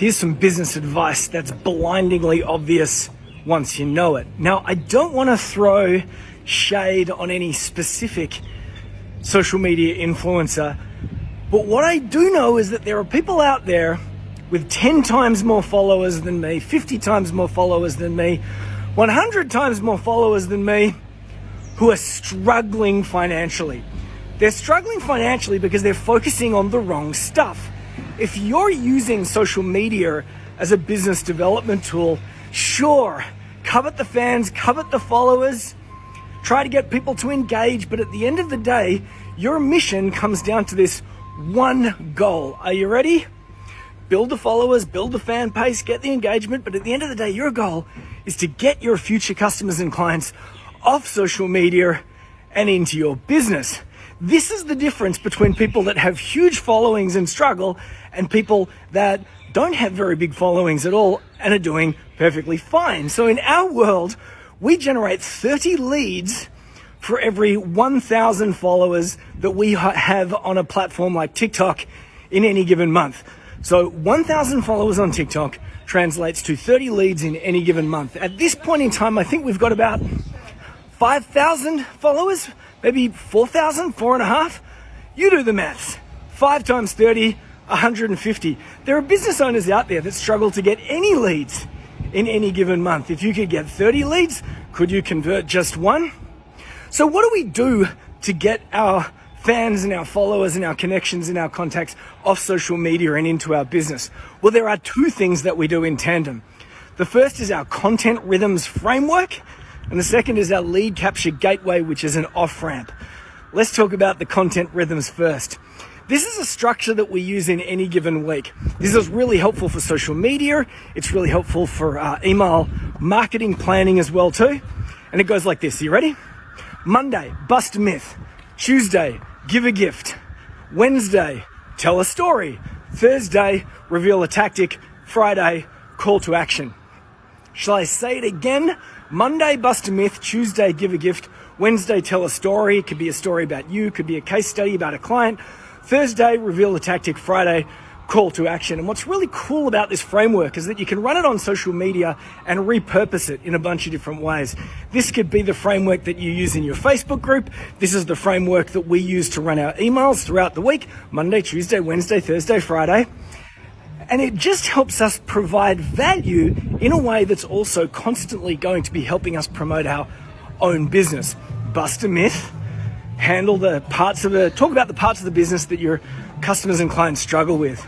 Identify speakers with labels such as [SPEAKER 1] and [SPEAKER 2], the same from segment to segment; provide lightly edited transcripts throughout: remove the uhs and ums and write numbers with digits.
[SPEAKER 1] Here's some business advice that's blindingly obvious once you know it. Now, I don't want to throw shade on any specific social media influencer, but what I do know is that there are people out there with 10 times more followers than me, 50 times more followers than me, 100 times more followers than me, who are struggling financially. They're struggling financially because they're focusing on the wrong stuff. If you're using social media as a business development tool, sure, covet the fans, covet the followers, try to get people to engage, but at the end of the day, your mission comes down to this one goal. Are you ready? Build the followers, build the fan base, get the engagement, but at the end of the day, your goal is to get your future customers and clients off social media and into your business. This is the difference between people that have huge followings and struggle and people that don't have very big followings at all and are doing perfectly fine. So in our world, we generate 30 leads for every 1,000 followers that we have on a platform like TikTok in any given month. So 1,000 followers on TikTok translates to 30 leads in any given month. At this point in time, I think we've got about 5,000 followers, maybe 4,000, 4.5. You do the maths. 5 times 30, 150. There are business owners out there that struggle to get any leads in any given month. If you could get 30 leads, could you convert just one? So what do we do to get our fans and our followers and our connections and our contacts off social media and into our business? Well, there are two things that we do in tandem. The first is our content rhythms framework, and the second is our lead capture gateway, which is an off-ramp. Let's talk about the content rhythms first. This is a structure that we use in any given week. This is really helpful for social media. It's really helpful for email marketing planning as well too. And it goes like this. Are you ready? Monday, bust a myth. Tuesday, give a gift. Wednesday, tell a story. Thursday, reveal a tactic. Friday, call to action. Shall I say it again? Monday, bust a myth. Tuesday, give a gift. Wednesday, tell a story. It could be a story about you. It could be a case study about a client. Thursday, reveal a tactic. Friday, call to action. And what's really cool about this framework is that you can run it on social media and repurpose it in a bunch of different ways. This could be the framework that you use in your Facebook group. This is the framework that we use to run our emails throughout the week, Monday, Tuesday, Wednesday, Thursday, Friday. And it just helps us provide value in a way that's also constantly going to be helping us promote our own business. Bust a myth, talk about the parts of the business that your customers and clients struggle with.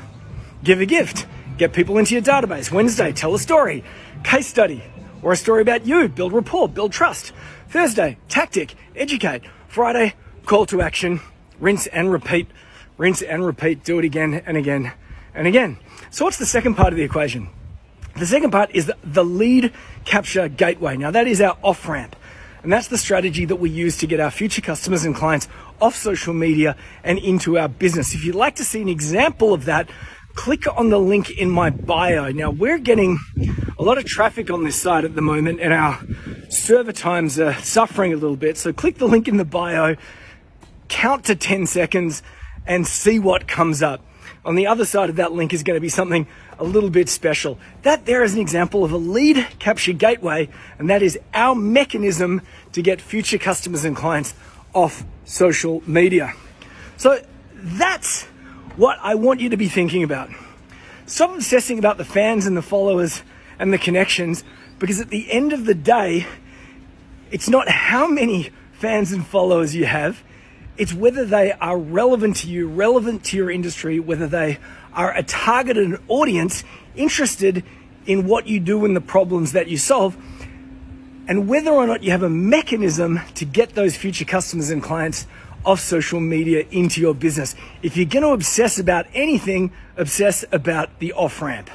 [SPEAKER 1] Give a gift, get people into your database. Wednesday, tell a story, case study, or a story about you, build rapport, build trust. Thursday, tactic, educate. Friday, call to action, rinse and repeat, do it again and again and again. So what's the second part of the equation? The second part is the lead capture gateway. Now that is our off-ramp. And that's the strategy that we use to get our future customers and clients off social media and into our business. If you'd like to see an example of that, click on the link in my bio. Now, we're getting a lot of traffic on this site at the moment and our server times are suffering a little bit. So click the link in the bio, count to 10 seconds and see what comes up. On the other side of that link is going to be something a little bit special. That there is an example of a lead capture gateway, and that is our mechanism to get future customers and clients off social media. So that's what I want you to be thinking about. Stop obsessing about the fans and the followers and the connections, because at the end of the day, it's not how many fans and followers you have, it's whether they are relevant to you, relevant to your industry, whether they are a targeted audience interested in what you do and the problems that you solve, and whether or not you have a mechanism to get those future customers and clients off social media into your business. If you're going to obsess about anything, obsess about the off-ramp.